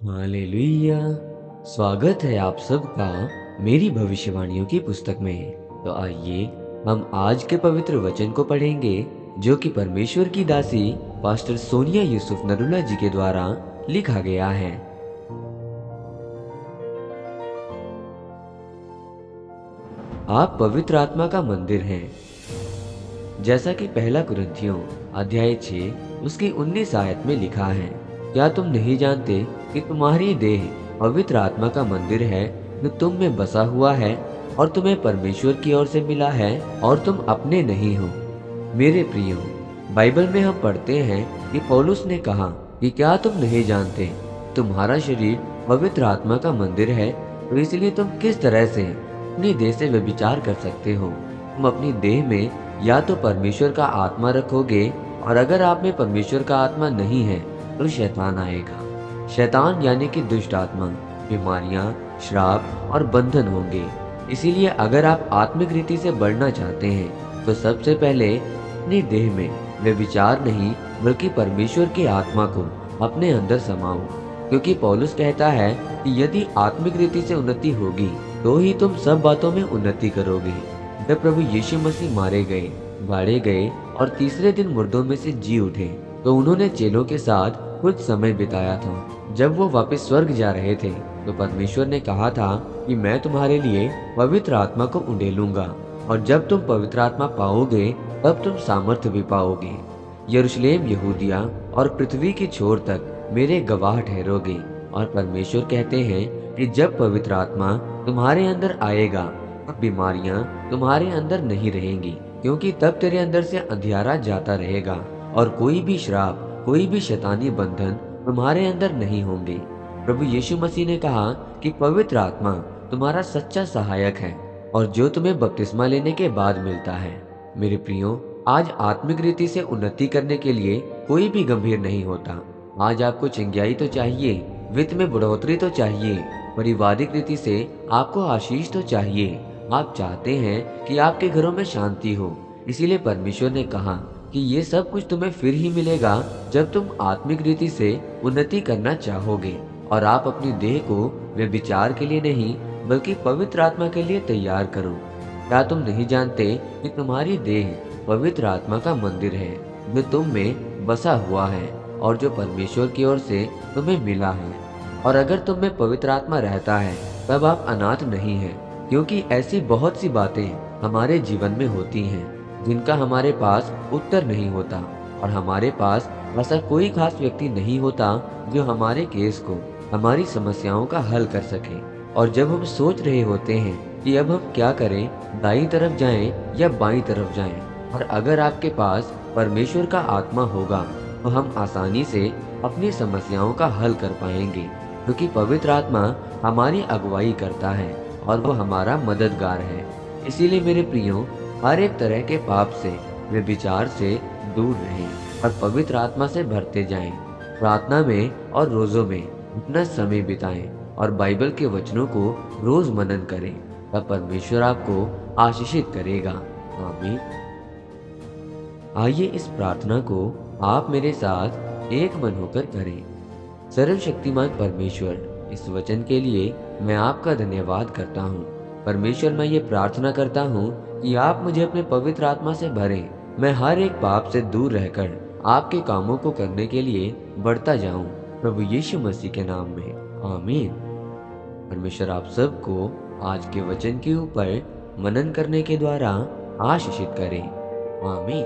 Hallelujah. स्वागत है आप सबका मेरी भविष्यवाणियों की पुस्तक में। तो आइए हम आज के पवित्र वचन को पढ़ेंगे जो कि परमेश्वर की दासी पास्टर सोनिया यूसुफ नरूला जी के द्वारा लिखा गया है। आप पवित्र आत्मा का मंदिर हैं, जैसा कि पहला कुरिन्थियों अध्याय 6 उसकी 19 आयत में लिखा है। क्या तुम नहीं जानते कि तुम्हारी देह पवित्र आत्मा का मंदिर है जो तुम में बसा हुआ है और तुम्हें परमेश्वर की ओर से मिला है और तुम अपने नहीं हो। मेरे प्रियो, बाइबल में हम पढ़ते हैं कि पौलुस ने कहा कि क्या तुम नहीं जानते तुम्हारा शरीर पवित्र आत्मा का मंदिर है, तो इसलिए तुम किस तरह से अपनी देह से व्यभिचार कर सकते हो। तुम अपनी देह में या तो परमेश्वर का आत्मा रखोगे, और अगर आप में परमेश्वर का आत्मा नहीं है तो शैतान आएगा। शैतान यानी कि दुष्ट आत्मा, बीमारियां, श्राप और बंधन होंगे। इसीलिए अगर आप आत्मिक रीति से बढ़ना चाहते हैं तो सबसे पहले अपनी देह में व्यभिचार नहीं बल्कि परमेश्वर की आत्मा को अपने अंदर समाओ, क्योंकि पौलुस कहता है कि यदि आत्मिक रीति से उन्नति होगी तो ही तुम सब बातों में उन्नति करोगे। जब प्रभु यीशु मसीह मारे गए, गाड़े गए और तीसरे दिन मुर्दों में से जी उठे, तो उन्होंने चेलों के साथ कुछ समय बिताया था। जब वो वापस स्वर्ग जा रहे थे तो परमेश्वर ने कहा था कि मैं तुम्हारे लिए पवित्र आत्मा को उंडेलूंगा, और जब तुम पवित्र आत्मा पाओगे तब तुम सामर्थ्य भी पाओगे। यरूशलेम, यहूदिया और पृथ्वी की छोर तक मेरे गवाह ठहरोगे। और परमेश्वर कहते हैं कि जब पवित्र आत्मा तुम्हारे अंदर आएगा तब बीमारियां तुम्हारे अंदर नहीं रहेंगी, क्योंकि तब तेरे अंदर से अंधियारा जाता रहेगा और कोई भी श्राप, कोई भी शैतानी बंधन तुम्हारे अंदर नहीं होंगे। प्रभु यीशु मसीह ने कहा कि पवित्र आत्मा तुम्हारा सच्चा सहायक है और जो तुम्हें बपतिस्मा लेने के बाद मिलता है। मेरे प्रियो, आज आत्मिक रीति से उन्नति करने के लिए कोई भी गंभीर नहीं होता। आज आपको चंगियाई तो चाहिए, वित्त में बढ़ोतरी तो चाहिए, पारिवारिक रीति से आपको आशीष तो चाहिए। आप चाहते हैं कि आपके घरों में शांति हो। इसीलिए परमेश्वर ने कहा कि ये सब कुछ तुम्हें फिर ही मिलेगा जब तुम आत्मिक रीति से उन्नति करना चाहोगे और आप अपनी देह को व्यभिचार के लिए नहीं बल्कि पवित्र आत्मा के लिए तैयार करो। क्या तुम नहीं जानते कि तुम्हारी देह पवित्र आत्मा का मंदिर है जो तुम में बसा हुआ है और जो परमेश्वर की ओर से तुम्हें मिला है। और अगर तुम में पवित्र आत्मा रहता है तब आप अनाथ नहीं हैं, क्योंकि ऐसी बहुत सी बातें हमारे जीवन में होती हैं जिनका हमारे पास उत्तर नहीं होता, और हमारे पास ऐसा कोई खास व्यक्ति नहीं होता जो हमारे केस को, हमारी समस्याओं का हल कर सके। और जब हम सोच रहे होते हैं कि अब हम क्या करें, दाईं तरफ जाएं या बाईं तरफ जाएं, और अगर आपके पास परमेश्वर का आत्मा होगा तो हम आसानी से अपनी समस्याओं का हल कर पाएंगे, क्योंकि पवित्र आत्मा हमारी अगुवाई करता है और वो हमारा मददगार है। इसीलिए मेरे प्रियो, हर एक तरह के पाप से, व्यभिचार से दूर रहें और पवित्र आत्मा से भरते जाएं। प्रार्थना में और रोजों में अपना समय बिताएं और बाइबल के वचनों को रोज मनन करें, तब परमेश्वर आपको आशीषित करेगा। आमीन। आइए इस प्रार्थना को आप मेरे साथ एक मन होकर करें। सर्वशक्तिमान परमेश्वर, इस वचन के लिए मैं आपका धन्यवाद करता हूँ। परमेश्वर, मैं ये प्रार्थना करता हूँ कि आप मुझे अपने पवित्र आत्मा से भरें। मैं हर एक पाप से दूर रहकर आपके कामों को करने के लिए बढ़ता जाऊं, प्रभु यीशु मसीह के नाम में। आमीन। परमेश्वर आप सबको आज के वचन के ऊपर मनन करने के द्वारा आशीषित करें। आमीन।